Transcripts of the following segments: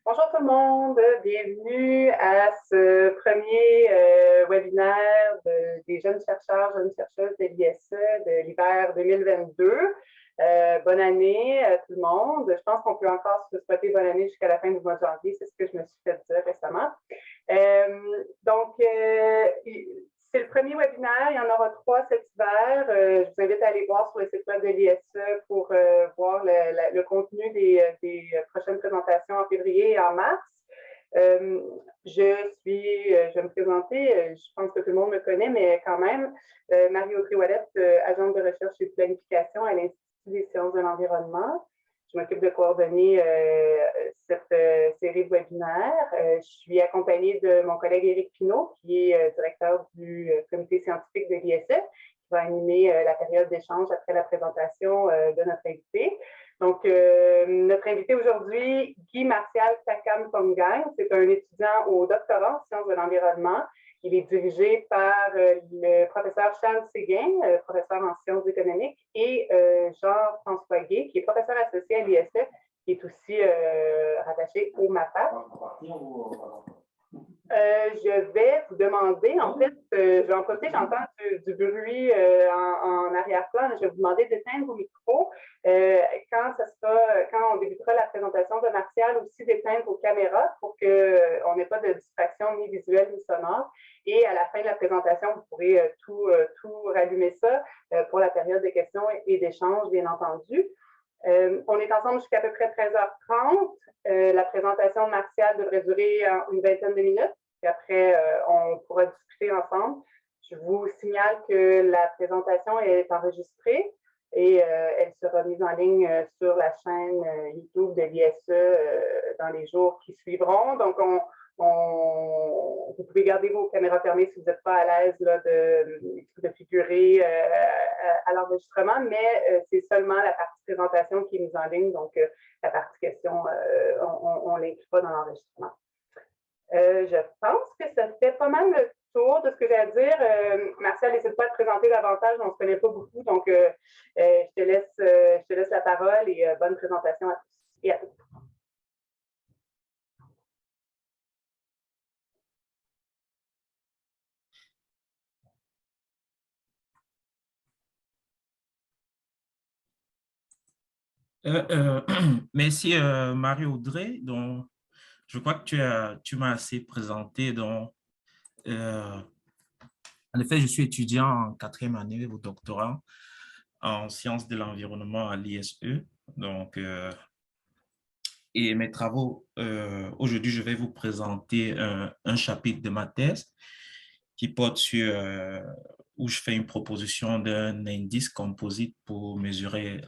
Bonjour tout le monde, bienvenue à ce premier webinaire des jeunes chercheurs, jeunes chercheuses de l'ISE de l'hiver 2022. Bonne année à tout le monde. Je pense qu'on peut encore se souhaiter bonne année jusqu'à la fin du mois de janvier, c'est ce que je me suis fait dire récemment. C'est le premier webinaire, il y en aura 3 cet hiver. Je vous invite à aller voir sur le site web de l'ISE pour voir le contenu des prochaines présentations en février et en mars. Je vais me présenter, je pense que tout le monde me connaît, mais quand même, Marie-Audrey Ouellette, agente de recherche et de planification à l'Institut des sciences de l'environnement. Je m'occupe de coordonner cette série de webinaires. Je suis accompagnée de mon collègue Éric Pinault, qui est directeur du comité scientifique de l'ISE, qui va animer la période d'échange après la présentation de notre invité. Donc, notre invité aujourd'hui, Guy Martial Takam-Pongang, c'est un étudiant au doctorat en sciences de l'environnement. Il est dirigé par le professeur Charles Séguin, professeur en sciences économiques, et Jean-François Gué, qui est professeur associé à l'ISF, qui est aussi rattaché au MAPAC. Je vais vous demander, en fait, je vais en profiter, j'entends du bruit en arrière-plan, je vais vous demander d'éteindre vos micros. Quand on débutera la présentation de Martial, aussi d'éteindre vos caméras pour qu'on n'ait pas de distraction ni visuelle ni sonore. Et à la fin de la présentation, vous pourrez tout rallumer ça pour la période de questions et d'échanges, bien entendu. On est ensemble jusqu'à peu près 13h30. La présentation de Martial devrait durer une vingtaine de minutes. Puis après, on pourra discuter ensemble. Je vous signale que la présentation est enregistrée et elle sera mise en ligne sur la chaîne YouTube de l'ISE dans les jours qui suivront. Donc, vous pouvez garder vos caméras fermées si vous n'êtes pas à l'aise de figurer à l'enregistrement, mais c'est seulement la partie présentation qui est mise en ligne, donc la partie question, on ne l'inclut pas dans l'enregistrement. Je pense que ça fait pas mal le tour de ce que j'ai à dire. Martial, n'hésite pas à te présenter davantage, on ne se connaît pas beaucoup, donc je te laisse la parole et bonne présentation à tous et à toutes. Merci Marie-Audrey. Donc, je crois que tu m'as assez présenté. Donc, en effet, je suis étudiant en 4e année au doctorat en sciences de l'environnement à l'ISE. Donc, et mes travaux, aujourd'hui, je vais vous présenter un chapitre de ma thèse qui porte sur où je fais une proposition d'un indice composite pour mesurer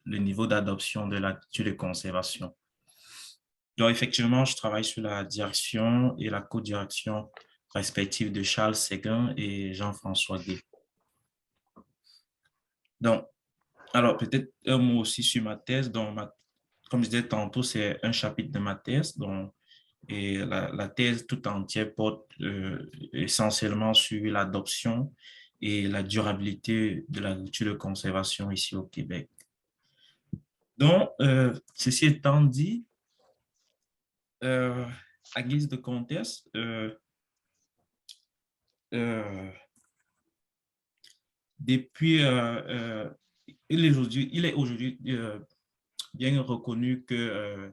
le niveau d'adoption de l'attitude de conservation. Donc, effectivement, je travaille sur la direction et la co-direction respective de Charles Séguin et Jean-François Gué. Donc, alors, peut-être un mot aussi sur ma thèse. Donc, comme je disais tantôt, c'est un chapitre de ma thèse. Donc, et la thèse tout entière porte essentiellement sur l'adoption et la durabilité de l'agriculture de conservation ici au Québec. Donc, ceci étant dit, à guise de contexte, depuis, il est aujourd'hui bien reconnu que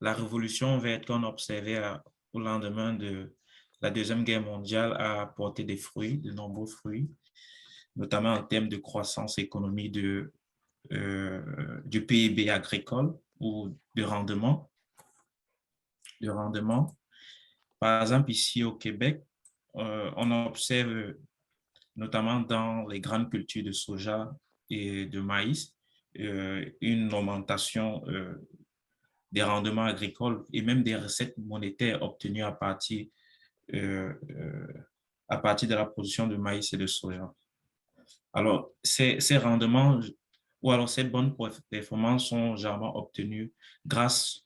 la révolution verte qu'on observait au lendemain de la Deuxième Guerre mondiale a apporté des fruits, de nombreux fruits, notamment en termes de croissance économique du PIB agricole ou de rendement. Par exemple, ici au Québec, on observe notamment dans les grandes cultures de soja et de maïs, une augmentation des rendements agricoles et même des recettes monétaires obtenues euh, euh, à partir de la production de maïs et de soja. Alors, ces rendements ou alors ces bonnes performances sont généralement obtenues grâce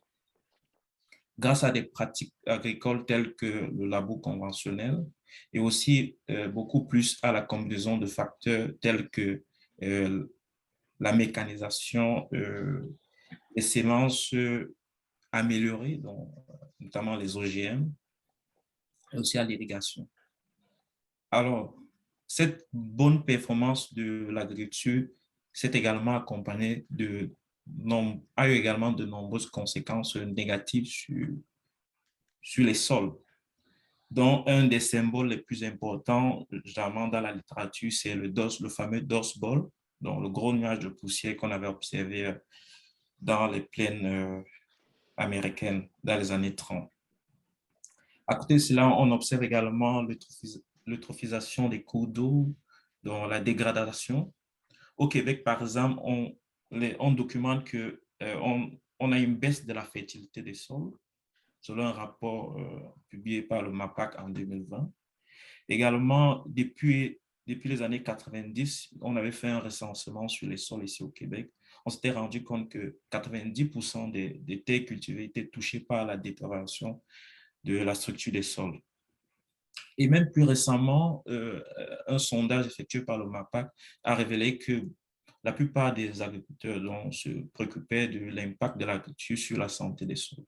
à des pratiques agricoles telles que le labour conventionnel et aussi beaucoup plus à la combinaison de facteurs tels que la mécanisation, les semences améliorée, donc, notamment les OGM, et aussi à l'irrigation. Alors, cette bonne performance de l'agriculture s'est également accompagnée a eu également de nombreuses conséquences négatives sur les sols, dont un des symboles les plus importants, généralement dans la littérature, c'est le fameux Dust Bowl, donc le gros nuage de poussière qu'on avait observé dans les plaines américaines dans les années 30. À côté de cela, on observe également l'eutrophisation des cours d'eau, donc la dégradation. Au Québec, par exemple, on documente on a une baisse de la fertilité des sols, selon un rapport publié par le MAPAC en 2020. Également, depuis les années 90, on avait fait un recensement sur les sols ici au Québec. On s'était rendu compte que 90% des terres cultivées étaient touchées par la détérioration de la structure des sols. Et même plus récemment, un sondage effectué par le MAPAC a révélé que la plupart des agriculteurs se préoccupaient de l'impact de l'agriculture sur la santé des sols.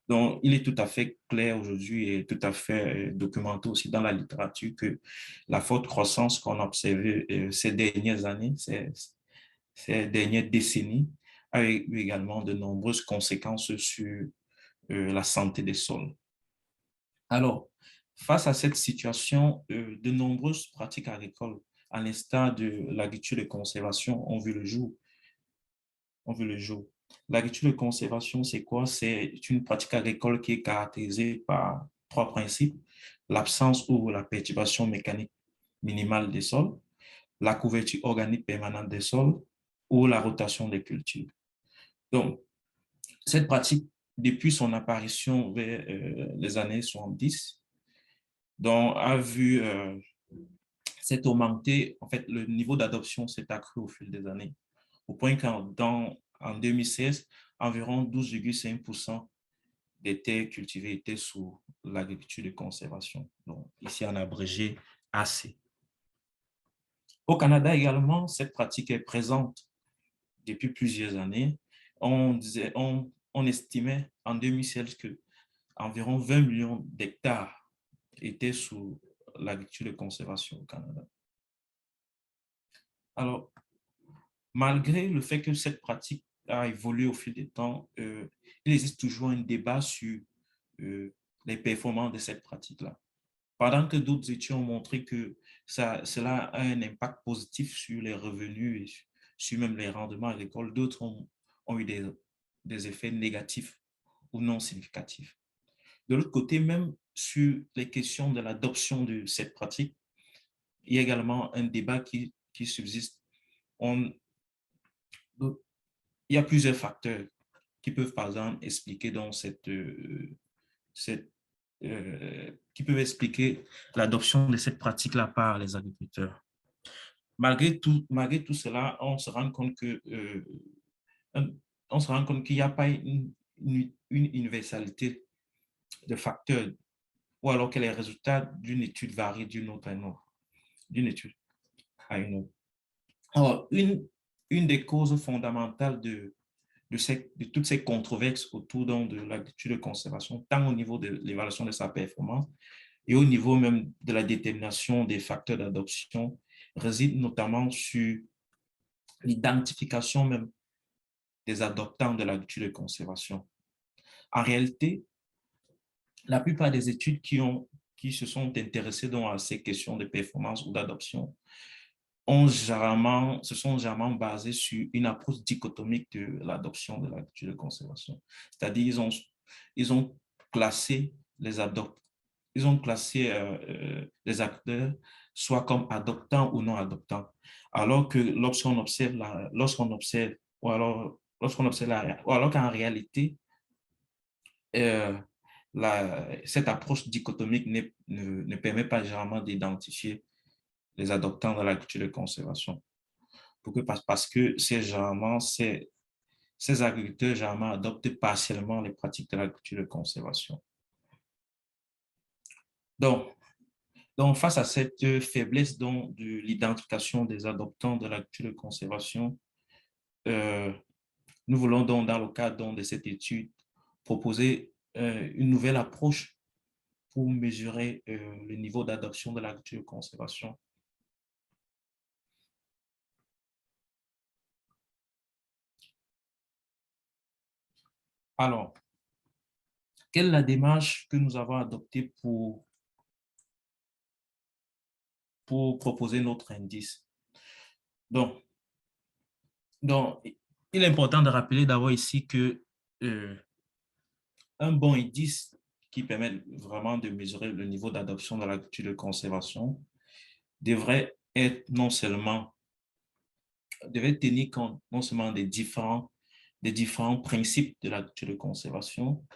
Donc, il est tout à fait clair aujourd'hui et tout à fait documenté aussi dans la littérature que la forte croissance qu'on a observée ces dernières années, ces dernières décennies, a eu également de nombreuses conséquences sur la santé des sols. Alors, face à cette situation, de nombreuses pratiques agricoles, à l'instar de l'agriculture de conservation, ont vu le jour. L'agriculture de conservation, c'est quoi? C'est une pratique agricole qui est caractérisée par trois principes: l'absence ou la perturbation mécanique minimale des sols, la couverture organique permanente des sols ou la rotation des cultures. Donc, cette pratique, depuis son apparition vers les années 70, donc, a vu s'est augmenté, en fait, le niveau d'adoption s'est accru au fil des années, au point qu'en 2016, environ 12,5% des terres cultivées étaient sous l'agriculture de conservation, donc ici en abrégé AC. Au Canada également, cette pratique est présente depuis plusieurs années. On estimait en 2016 que environ 20 millions d'hectares étaient sous l'agriculture de conservation au Canada. Alors, malgré le fait que cette pratique a évolué au fil du temps, il existe toujours un débat sur les performances de cette pratique-là. Pendant que d'autres études ont montré que cela a un impact positif sur les revenus et sur même les rendements agricoles, d'autres ont eu des effets négatifs ou non significatifs. De l'autre côté, même sur les questions de l'adoption de cette pratique, il y a également un débat qui subsiste. Il y a plusieurs facteurs qui peuvent, par exemple, expliquer qui peuvent expliquer l'adoption de cette pratique-là par les agriculteurs. Malgré tout cela, on se rend compte qu'il n'y a pas une universalité de facteurs, ou alors que les résultats d'une étude varient d'une étude à une autre. Alors, une des causes fondamentales de toutes ces controverses autour de l'agriculture de conservation, tant au niveau de l'évaluation de sa performance et au niveau même de la détermination des facteurs d'adoption, réside notamment sur l'identification même des adoptants de l'agriculture de conservation. En réalité, la plupart des études qui se sont intéressées à ces questions de performance ou d'adoption se sont généralement basées sur une approche dichotomique de l'adoption de l'agriculture de conservation. C'est-à-dire ils ont classé les acteurs soit comme adoptants ou non adoptants. Alors que lorsqu'on observe qu'en réalité, cette approche dichotomique ne permet pas généralement d'identifier les adoptants de l'agriculture de conservation. Parce que ces agriculteurs généralement adoptent partiellement les pratiques de l'agriculture de conservation. Donc, face à cette faiblesse de l'identification des adoptants de l'agriculture de conservation, nous voulons dans le cadre de cette étude proposer une nouvelle approche pour mesurer le niveau d'adoption de l'acte de conservation. Alors, quelle est la démarche que nous avons adoptée pour proposer notre indice? Donc, il est important de rappeler d'abord ici que un bon indice qui permet vraiment de mesurer le niveau d'adoption de l'acte de conservation devrait être devait tenir compte non seulement des différents principes de l'acte de conservation,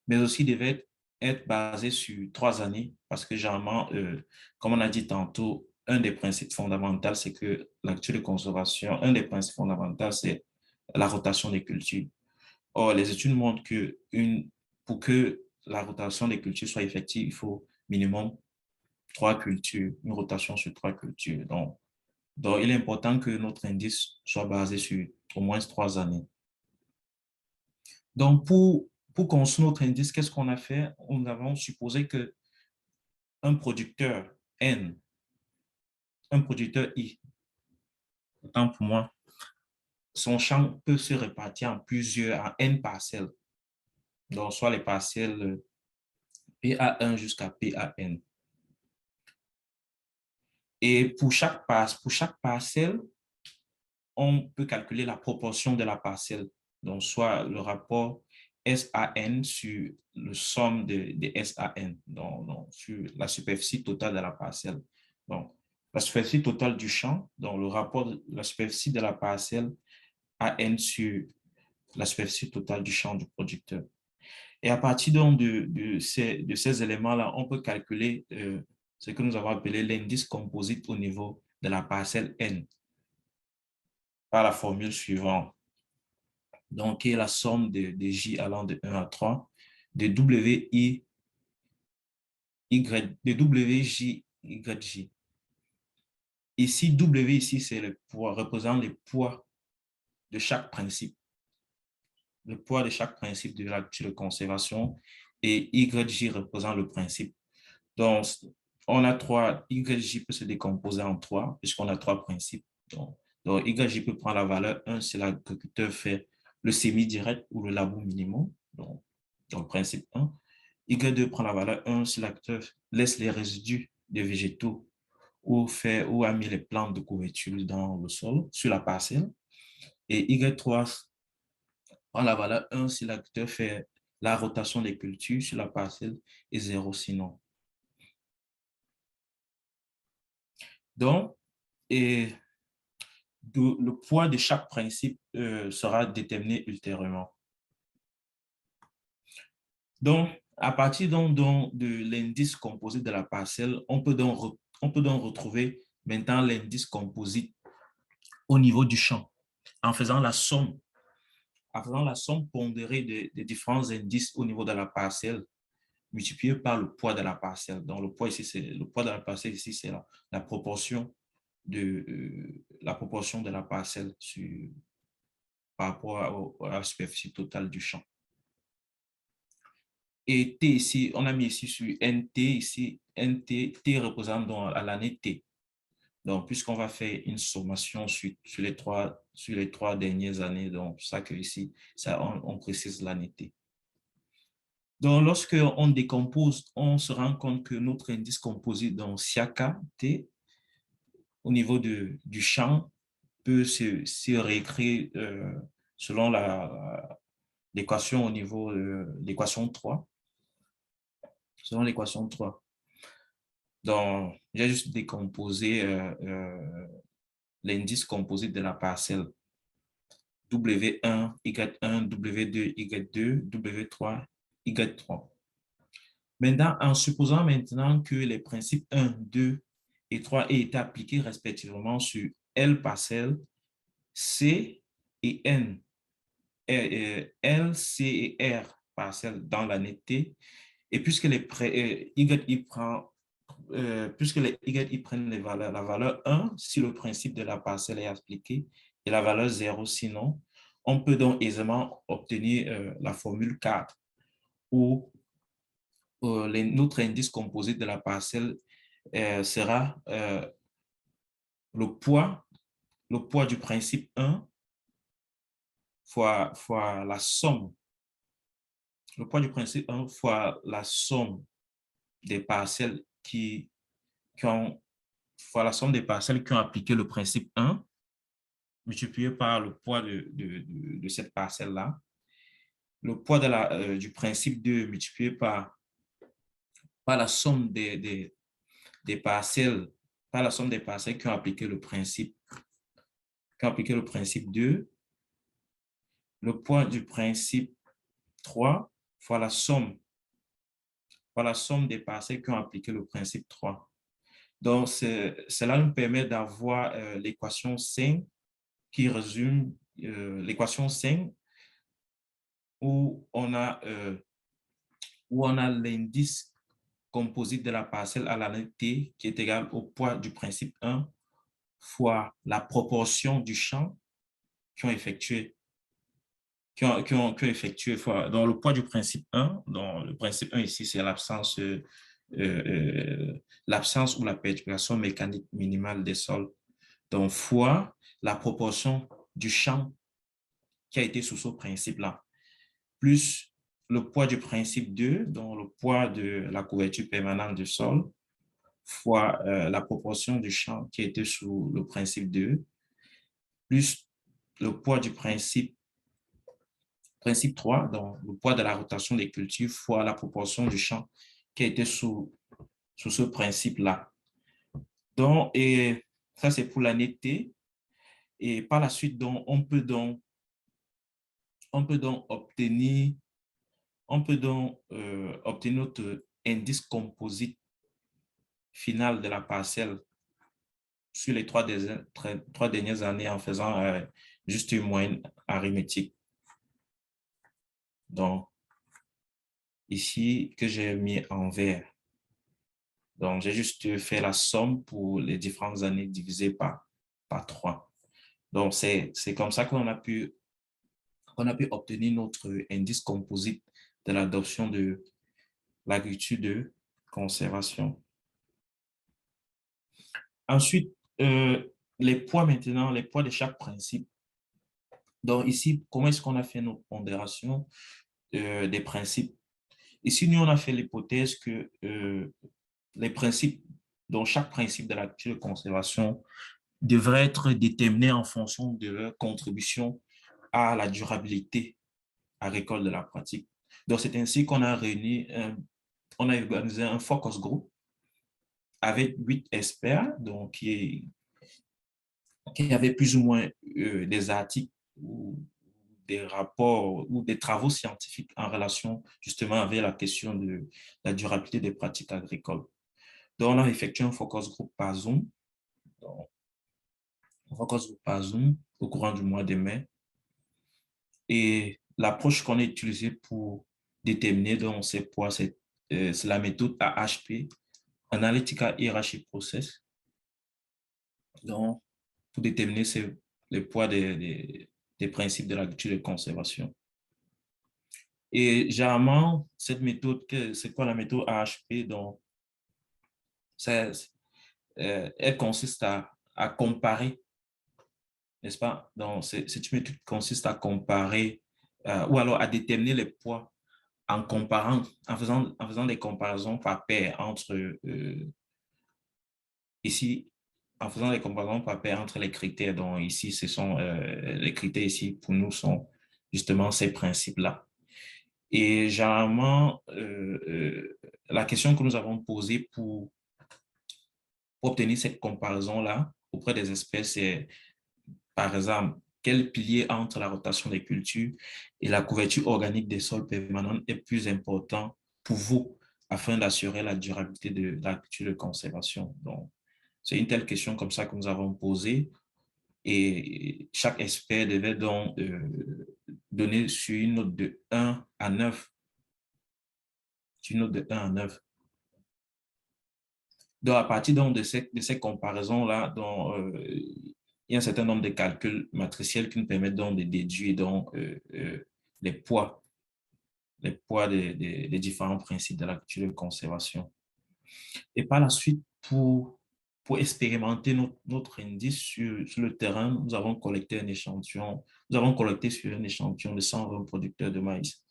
mais aussi devait être basé sur 3 années, parce que généralement, comme on a dit tantôt, un des principes fondamentaux, c'est que l'acte de conservation, un des principes fondamentaux, c'est la rotation des cultures. Or, les études montrent que pour que la rotation des cultures soit effective, il faut minimum 3 cultures, une rotation sur 3 cultures. Donc, il est important que notre indice soit basé sur au moins 3 années. Donc, pour construire notre indice, qu'est-ce qu'on a fait? On avons supposé que un producteur N, un producteur I, autant pour moi, son champ peut se répartir en N parcelles. Donc, soit les parcelles PA1 jusqu'à PAN. Et pour chaque parcelle, on peut calculer la proportion de la parcelle. Donc, soit le rapport SAN sur le somme de SAN, donc sur la superficie totale de la parcelle. Donc, la superficie totale du champ, donc le rapport de la superficie de la parcelle AN sur la superficie totale du champ du producteur. Et à partir donc de ces éléments-là, on peut calculer ce que nous avons appelé l'indice composite au niveau de la parcelle N par la formule suivante. Donc, qui est la somme de J allant de 1 à 3, de WJ, YJ. Ici, W ici, c'est le poids, représente le poids de chaque principe. Le poids de chaque principe de l'acte de conservation et YJ représente le principe. Donc, on a YJ peut se décomposer en 3 puisqu'on a 3 principes. Donc, YJ peut prendre la valeur 1 si l'agriculteur fait le semi-direct ou le labour minimum, donc le principe 1. Y2 prend la valeur 1 si l'agriculteur laisse les résidus des végétaux ou a mis les plantes de couverture dans le sol, sur la parcelle. Et Y3 prend la valeur 1 si l'agriculteur fait la rotation des cultures sur la parcelle et 0 sinon. Donc, le poids de chaque principe sera déterminé ultérieurement. Donc, à partir de l'indice composite de la parcelle, on peut donc retrouver maintenant l'indice composite au niveau du champ en faisant la somme pondérée des différents indices au niveau de la parcelle multiplié par le poids de la parcelle. Donc, le poids de la parcelle ici, c'est la proportion de la parcelle par rapport à la superficie totale du champ. Et T ici, on a mis ici sur NT, ici, NT, T représente donc à l'année T. Donc, puisqu'on va faire une sommation sur les trois dernières années, donc ça que ici, on précise l'année T. Donc, lorsqu'on décompose, on se rend compte que notre indice composite, donc SIACA T, au niveau du champ, peut se réécrire selon l'équation au niveau de l'équation 3. Selon l'équation 3. Donc, j'ai juste décomposé l'indice composite de la parcelle. W1, Y1, W2, Y2, W3, Y3. Maintenant, en supposant maintenant que les principes 1, 2 et 3 aient été appliqués respectivement sur L parcelle, C et N, L, C et R parcelles dans l'année T, et puisque les puisque les Y prennent la valeur 1 si le principe de la parcelle est appliqué et la valeur 0 sinon, on peut donc aisément obtenir la formule 4 où notre indice composite de la parcelle sera le poids du principe 1 fois la somme. Le poids du principe 1 fois la somme des parcelles fois la somme des parcelles qui ont appliqué le principe 1 multiplié par le poids de cette parcelle-là. Le poids du principe 2 multiplié par la somme des parcelles, par la somme des parcelles qui ont appliqué le principe 2, le poids du principe 3 fois la somme des parcelles qui ont appliqué le principe 3. Donc, cela nous permet d'avoir l'équation 5 qui résume l'équation 5 où on a l'indice composite de la parcelle à l'année T qui est égal au poids du principe 1 fois la proportion du champ qui ont effectué donc le poids du principe 1, donc le principe 1 ici, c'est l'absence ou la perturbation mécanique minimale des sols, donc fois la proportion du champ qui a été sous ce principe-là, plus le poids du principe 2, donc le poids de la couverture permanente du sol, fois la proportion du champ qui a été sous le principe 2, plus le poids du principe 3, donc le poids de la rotation des cultures fois la proportion du champ qui a été sous ce principe-là. Donc, et ça, c'est pour l'année T. Et par la suite, donc, on peut donc obtenir notre indice composite final de la parcelle sur les trois dernières années en faisant juste une moyenne arithmétique. Donc, ici, que j'ai mis en vert. Donc, j'ai juste fait la somme pour les différentes années divisées par 3. Donc, c'est comme ça qu'on a pu obtenir notre indice composite de l'adoption de l'agriculture de conservation. Ensuite, les poids maintenant, les poids de chaque principe. Donc, ici, comment est-ce qu'on a fait nos pondérations des principes? Ici, nous, on a fait l'hypothèse que les principes, donc chaque principe de l'agriculture de conservation devrait être déterminé en fonction de leur contribution à la durabilité agricole de la pratique. Donc, c'est ainsi qu'on a on a organisé un focus group avec 8 experts donc, qui avaient plus ou moins des articles ou des rapports ou des travaux scientifiques en relation justement avec la question de la durabilité des pratiques agricoles. Donc, on a effectué un focus group par Zoom. Donc, un focus group par Zoom au courant du mois de mai. Et l'approche qu'on a utilisée pour déterminer donc ces poids, c'est la méthode AHP, Analytical Hierarchy Process. Donc, pour déterminer les poids des principes de l'agriculture de conservation. Et généralement, cette méthode, c'est quoi la méthode AHP? Donc, elle consiste à comparer, n'est-ce pas? Donc, c'est une méthode qui consiste à comparer ou alors à déterminer les poids en faisant des comparaisons par paire entre ici, en faisant des comparaisons par paire entre les critères. Donc, ici, ce sont les critères ici pour nous sont justement ces principes-là. Et généralement, la question que nous avons posée pour obtenir cette comparaison-là auprès des espèces, c'est par exemple, quel pilier entre la rotation des cultures et la couverture organique des sols permanents est plus important pour vous afin d'assurer la durabilité de l'agriculture de conservation? Donc, c'est une telle question comme ça que nous avons posée et chaque expert devait donc donner sur une note de 1 à 9. Sur une note de 1 à 9. Donc, à partir donc, de ces comparaisons-là, il il y a un certain nombre de calculs matriciels qui nous permettent donc de déduire donc, les poids des différents principes de l'agriculture de conservation. Et par la suite, pour expérimenter notre indice sur le terrain, nous avons collecté un échantillon, nous avons collecté sur un échantillon de 120 producteurs de maïs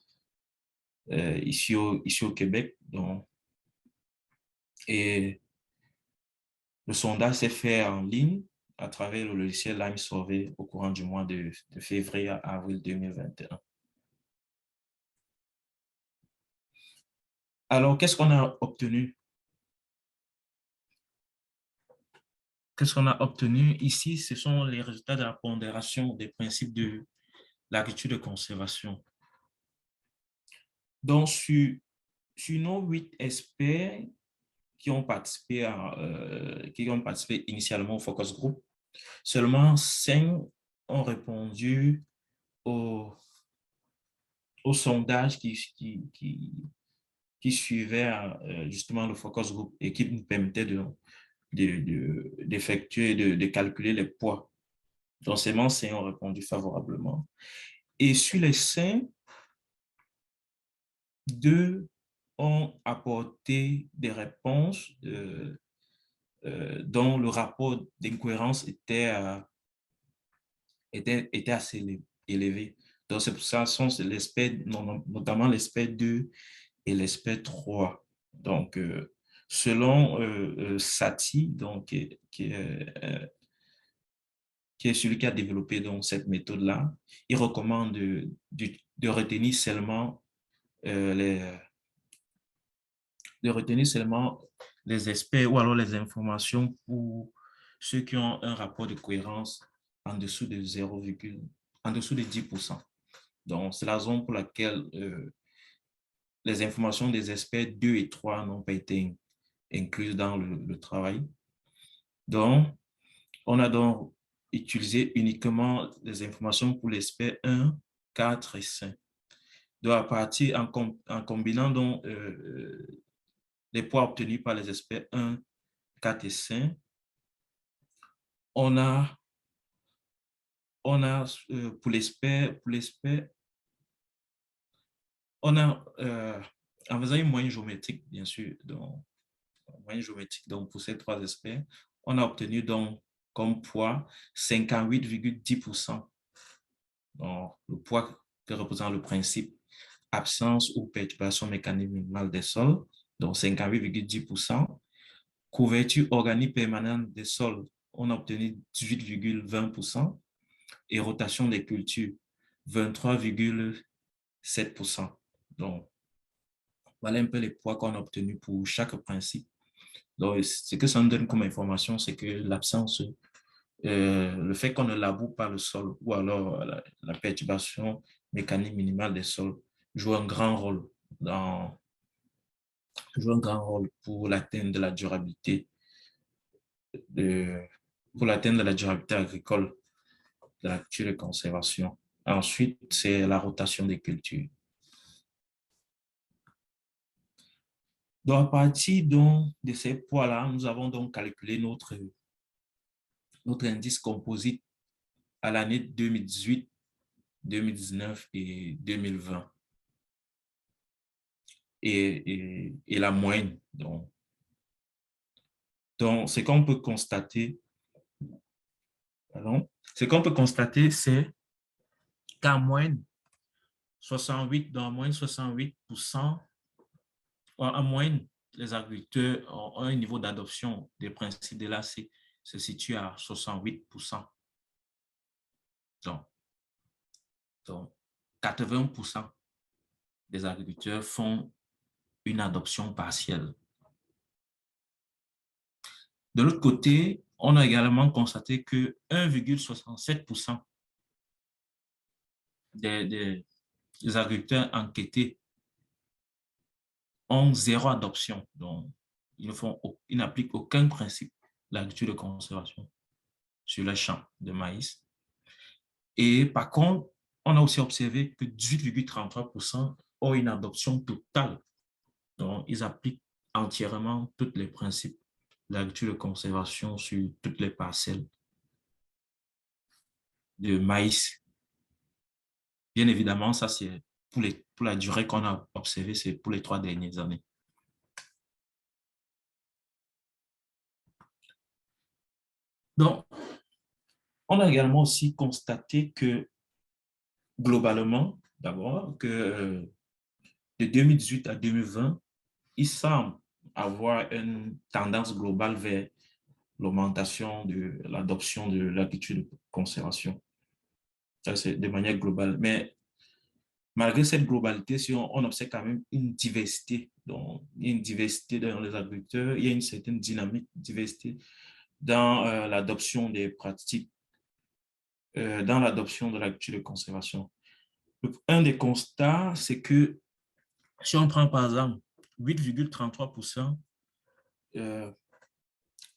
ici au Québec. Donc, et le sondage s'est fait en ligne à travers le logiciel Lime Survey au courant du mois de février à avril 2021. Alors, qu'est-ce qu'on a obtenu? Qu'est-ce qu'on a obtenu ici? Ce sont les résultats de la pondération des principes de l'agriculture de conservation. Donc, sur nos 8 experts qui ont participé initialement au focus group, seulement 5 ont répondu au sondage qui suivait justement le focus group et qui nous permettait d'effectuer, de calculer les poids. Donc, seulement 5 ont répondu favorablement. Et sur les 5, 2 ont apporté des réponses dont le rapport d'incohérence était assez élevé. Donc, c'est pour ça que sont notamment l'aspect 2 et l'aspect 3. Donc, selon Satie, donc, qui est celui qui a développé donc, cette méthode-là, il recommande de retenir seulement les aspects ou alors les informations pour ceux qui ont un rapport de cohérence en dessous de 10%. Donc, c'est la zone pour laquelle les informations des aspects 2 et 3 n'ont pas été incluses dans le travail. Donc, on a donc utilisé uniquement les informations pour l'aspect 1, 4 et 5. Donc, à partir, en combinant donc, les poids obtenus par les aspects 1, 4 et 5, on a pour l'aspect, on a, en faisant une moyenne géométrique, bien sûr, donc, pour ces 3 aspects, on a obtenu donc comme poids 58,10%. Donc, le poids que représente le principe absence ou perturbation mécanique minimale des sols, donc 58,10%. Couverture organique permanente des sols, on a obtenu 18,20%. Et rotation des cultures, 23,7%. Donc, voilà un peu les poids qu'on a obtenus pour chaque principe. Donc, ce que ça nous donne comme information, c'est que l'absence, le fait qu'on ne laboure pas le sol ou alors la perturbation mécanique minimale des sols joue un grand rôle pour l'atteinte de la durabilité agricole de la culture de conservation. Ensuite, c'est la rotation des cultures. Donc, à partir donc, de ces poids-là, nous avons donc calculé notre indice composite à l'année 2018, 2019 et 2020. Et la moyenne. Donc ce qu'on peut constater, c'est qu'en moyenne, 68%, en moyenne, les agriculteurs ont un niveau d'adoption des principes de l'AC se situe à 68%. Donc 80% des agriculteurs font une adoption partielle. De l'autre côté, on a également constaté que 1,67% des agriculteurs enquêtés ont 0 adoption. Donc, ils n'appliquent aucun principe de l'agriculture de conservation sur les champs de maïs. Et par contre, on a aussi observé que 18,33% ont une adoption totale. Donc, ils appliquent entièrement tous les principes de l'agriculture de conservation sur toutes les parcelles. de maïs. Bien évidemment, ça, c'est pour la durée qu'on a observée, c'est pour les 3 dernières années. Donc, on a également aussi constaté que globalement, d'abord, que de 2018 à 2020, il semble avoir une tendance globale vers l'augmentation de l'adoption de l'agriculture de conservation. Ça, c'est de manière globale. Mais malgré cette globalité, si on observe quand même une diversité, donc il y a une diversité dans les agriculteurs, il y a une certaine dynamique, diversité dans l'adoption des pratiques, dans l'adoption de l'agriculture de conservation. Un des constats, c'est que si on prend par exemple 8,33%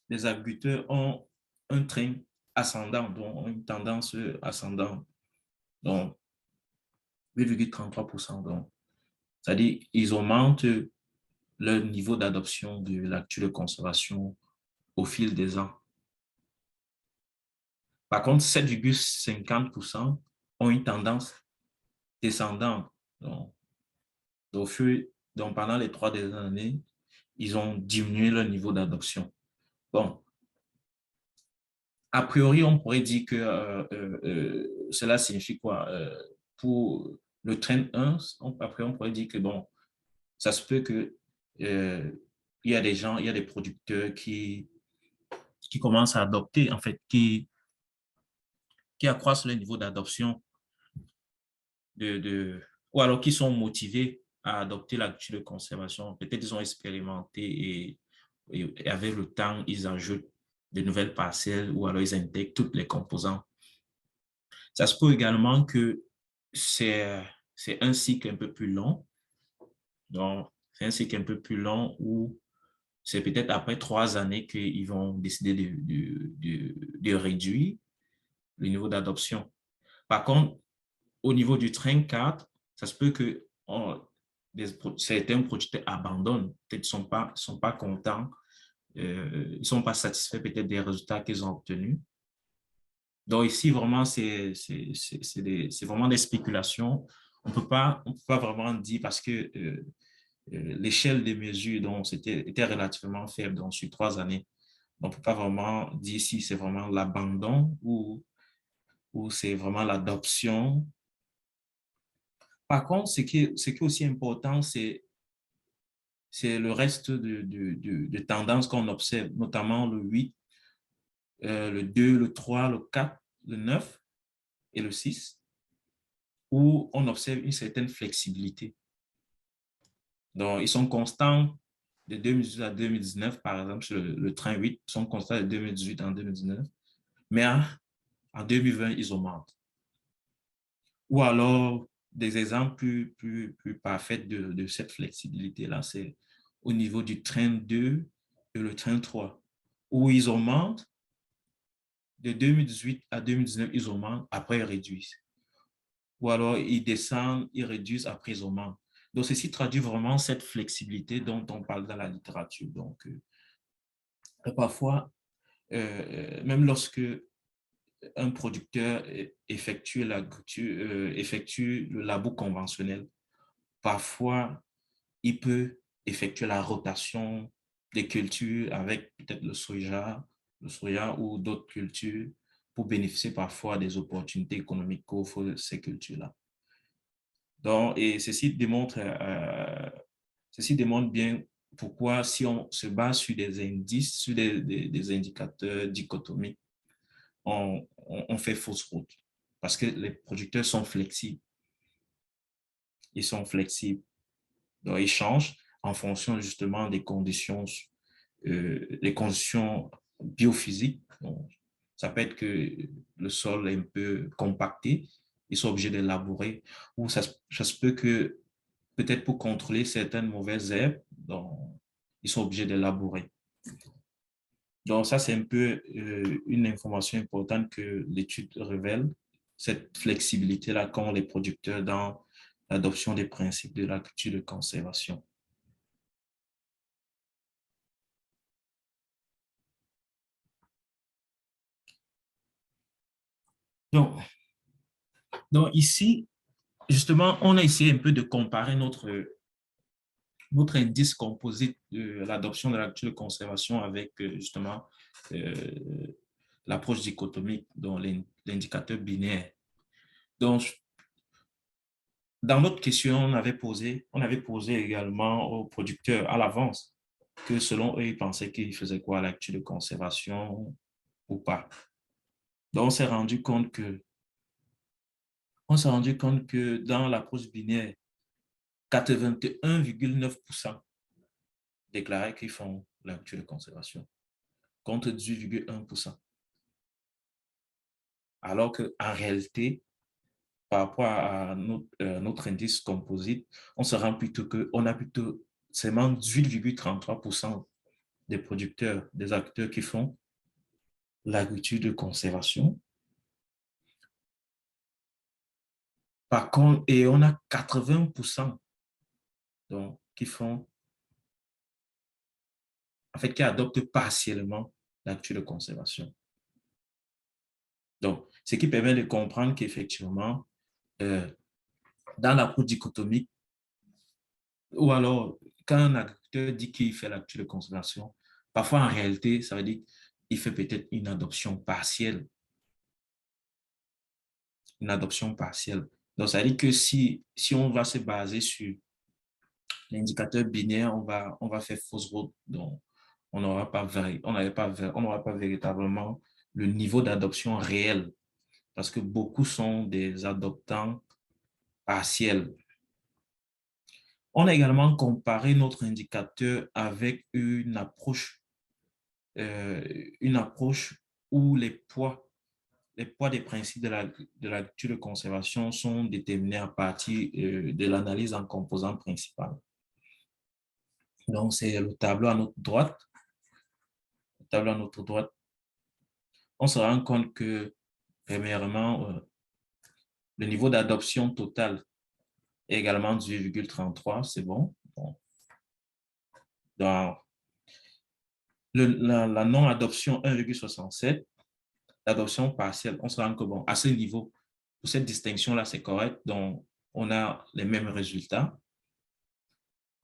des agriculteurs ont un train ascendant, donc une tendance ascendante, donc 8,33%. Donc, c'est-à-dire qu'ils augmentent leur niveau d'adoption de l'agriculture de conservation au fil des ans. Par contre, 7,50% ont une tendance descendante. Donc, donc, pendant les 3 dernières années, ils ont diminué leur niveau d'adoption. Bon, a priori, on pourrait dire que cela signifie quoi? Pour le train 1, après, on pourrait dire que bon, ça se peut que il y a des gens, il y a des producteurs qui commencent à adopter, en fait, qui accroissent le niveau d'adoption ou alors qui sont motivés à adopter l'agriculture de conservation. Peut-être ils ont expérimenté et avec le temps, ils ajoutent de nouvelles parcelles ou alors ils intègrent toutes les composants. Ça se peut également que c'est un cycle un peu plus long. Donc, c'est un cycle un peu plus long où c'est peut-être après 3 années qu'ils vont décider de réduire le niveau d'adoption. Par contre, au niveau du train 4, ça se peut que certains producteurs abandonnent, peut-être ne sont pas contents, ils ne sont pas satisfaits peut-être des résultats qu'ils ont obtenus. Donc ici, vraiment, c'est vraiment des spéculations. On peut pas vraiment dire parce que l'échelle des mesures donc, était relativement faible donc, sur 3 années. On ne peut pas vraiment dire si c'est vraiment l'abandon ou c'est vraiment l'adoption. Par contre, ce qui est aussi important, c'est le reste de tendances qu'on observe, notamment le 8, le 2, le 3, le 4, le 9 et le 6, où on observe une certaine flexibilité. Donc, ils sont constants de 2018 à 2019, par exemple, sur le train 8, ils sont constants de 2018 à 2019, mais en 2020, ils augmentent. Ou alors, des exemples plus parfaits de cette flexibilité-là, c'est au niveau du train 2 et le train 3, où ils augmentent de 2018 à 2019, ils augmentent, après ils réduisent. Ou alors, ils descendent, ils réduisent, après ils augmentent. Donc, ceci traduit vraiment cette flexibilité dont on parle dans la littérature. Donc, parfois, même lorsque un producteur effectue le labour conventionnel, parfois, il peut effectuer la rotation des cultures avec peut-être le soja ou d'autres cultures pour bénéficier parfois des opportunités économiques qu'offrent ces cultures-là. Donc, et ceci démontre bien pourquoi si on se base sur des indices, sur des indicateurs dichotomiques, on fait fausse route. Parce que les producteurs sont flexibles. Ils sont flexibles. Donc, ils changent en fonction justement des conditions biophysiques. Donc, ça peut être que le sol est un peu compacté, ils sont obligés de labourer, ou ça se peut que peut-être pour contrôler certaines mauvaises herbes, donc, ils sont obligés de labourer. Donc, ça, c'est un peu une information importante que l'étude révèle, cette flexibilité-là qu'ont les producteurs dans l'adoption des principes de la culture de conservation. Donc, donc ici, justement, on a essayé un peu de comparer notre indice composite de l'adoption de l'actu de conservation avec justement euh, l'approche dichotomique, dont l'indicateur binaire. Donc, dans notre question, on avait posé également aux producteurs à l'avance que selon eux, ils pensaient qu'ils faisaient quoi à l'actu de conservation ou pas. Donc, on s'est rendu compte que dans l'approche binaire, 81,9% déclaraient qu'ils font l'actu de conservation, contre 18,1%. Alors qu'en réalité, par rapport à notre indice composite, on se rend plutôt qu'on a plutôt seulement 18,33% des producteurs, des acteurs qui font l'agriculture de conservation. Par contre, et on a 80% donc, qui adoptent partiellement l'agriculture de conservation. Donc, ce qui permet de comprendre qu'effectivement, euh, dans l'approche dichotomique, ou alors quand un agriculteur dit qu'il fait l'agriculture de conservation, parfois en réalité, ça veut dire qu'il fait peut-être une adoption partielle. Une adoption partielle. Donc, ça veut dire que si on va se baser sur l'indicateur binaire, on va faire fausse route. Donc, on n'aura pas, véritablement le niveau d'adoption réel parce que beaucoup sont des adoptants partiels. On a également comparé notre indicateur avec une approche où les poids des principes de la lecture de conservation sont déterminés à partir de l'analyse en composants principaux. Donc, c'est le tableau à notre droite. Le tableau à notre droite. On se rend compte que, premièrement, le niveau d'adoption totale est également 18,33, c'est bon. Dans la non-adoption 1,67, l'adoption partielle, on se rend compte, bon, à ce niveau, pour cette distinction-là, c'est correct. Donc, on a les mêmes résultats.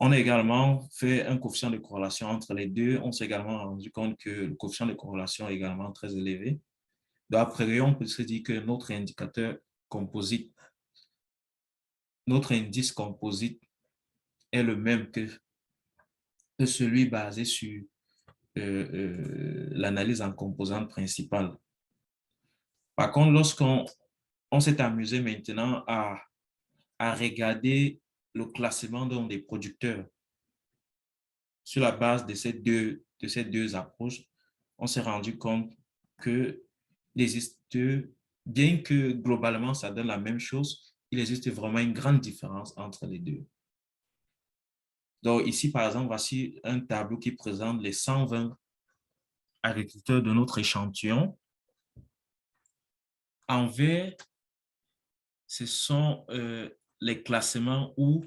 On a également fait un coefficient de corrélation entre les deux. On s'est également rendu compte que le coefficient de corrélation est également très élevé. Donc, après, on peut se dire que notre indicateur composite, notre indice composite est le même que celui basé sur l'analyse en composantes principales. Par contre, lorsqu'on s'est amusé maintenant à regarder le classement des producteurs sur la base de ces deux approches, on s'est rendu compte que bien que globalement ça donne la même chose, il existe vraiment une grande différence entre les deux. Donc ici, par exemple, voici un tableau qui présente les 120 agriculteurs de notre échantillon. En vert, ce sont les classements où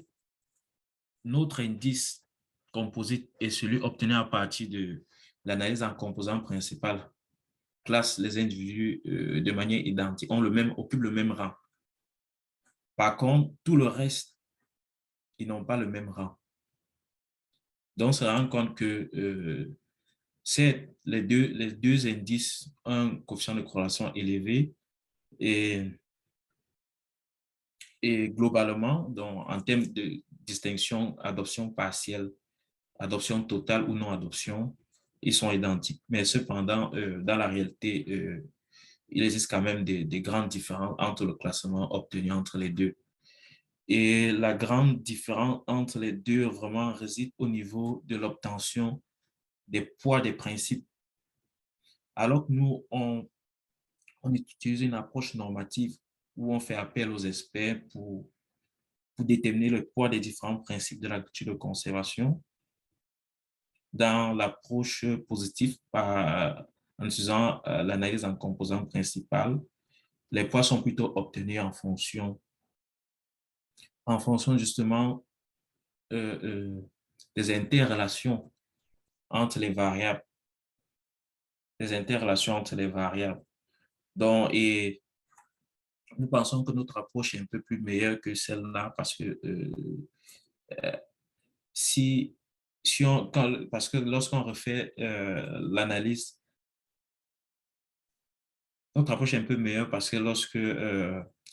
notre indice composite est celui obtenu à partir de l'analyse en composants principales classe les individus de manière identique, occupent le même rang. Par contre, tout le reste, ils n'ont pas le même rang. Donc, on se rend compte que les deux indices ont un coefficient de corrélation élevé et globalement, donc, en termes de distinction, adoption partielle, adoption totale ou non adoption, ils sont identiques. Mais cependant, dans la réalité, il existe quand même des grandes différences entre le classement obtenu entre les deux. Et la grande différence entre les deux vraiment réside au niveau de l'obtention des poids des principes. Alors que nous, on utilise une approche normative où on fait appel aux experts pour déterminer le poids des différents principes de l'agriculture de conservation. Dans l'approche positive, en utilisant l'analyse en composants principales, les poids sont plutôt obtenus en fonction justement des interrelations entre les variables. Les interrelations entre les variables. Donc, et nous pensons que notre approche est un peu plus meilleure que celle-là parce que si, parce que lorsqu'on refait l'analyse, notre approche est un peu meilleure parce que lorsque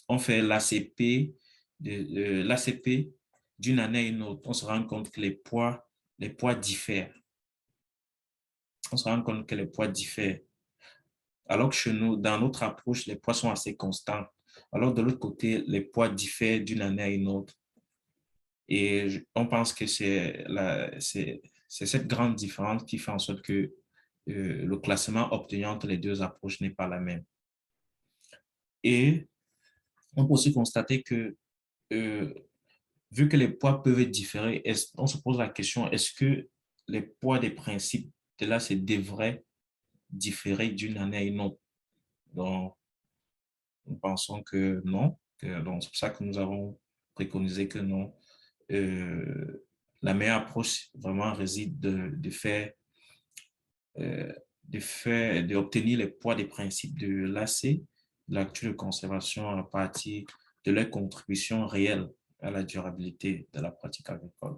on fait l'ACP, l'ACP d'une année à une autre, on se rend compte que les poids diffèrent. On se rend compte que les poids diffèrent. Alors que chez nous, dans notre approche, les poids sont assez constants. Alors de l'autre côté, les poids diffèrent d'une année à une autre. Et on pense que c'est cette grande différence qui fait en sorte que le classement obtenu entre les deux approches n'est pas la même. Et on peut aussi constater que, vu que les poids peuvent différer, on se pose la question, est-ce que les poids des principes de là, c'est devraient différer d'une année à une autre? Donc, nous pensons que non. Donc, c'est pour ça que nous avons préconisé que non. La meilleure approche vraiment réside euh, d'obtenir les poids des principes de l'AC, l'actu de conservation, à partir de leur contribution réelle à la durabilité de la pratique agricole.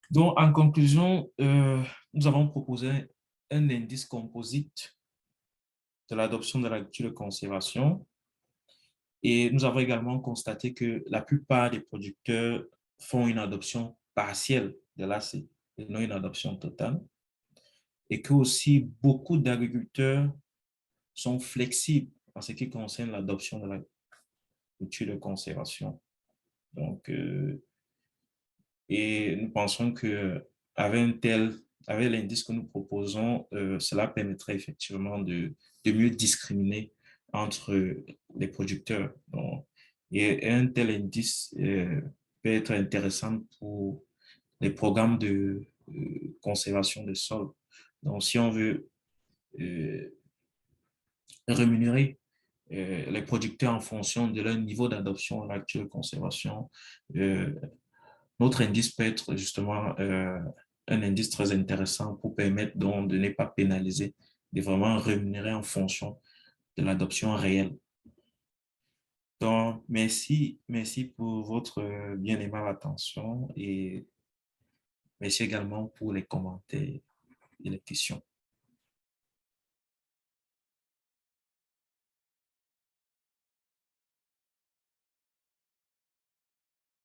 Donc, en conclusion, nous avons proposé un indice composite de l'adoption de l'actu de conservation. Et nous avons également constaté que la plupart des producteurs font une adoption partielle de l'AC et non une adoption totale. Et que aussi beaucoup d'agriculteurs sont flexibles en ce qui concerne l'adoption de la culture de conservation. Donc, et nous pensons avec l'indice que nous proposons, cela permettrait effectivement de mieux discriminer entre les producteurs. Donc, et un tel indice peut être intéressant pour les programmes de conservation des sols. Donc, si on veut rémunérer les producteurs en fonction de leur niveau d'adoption à l'actuelle conservation, notre indice peut être justement un indice très intéressant pour permettre donc de ne pas pénaliser, de vraiment rémunérer en fonction de l'adoption réelle. Donc, merci pour votre bien aimable attention et merci également pour les commentaires et les questions.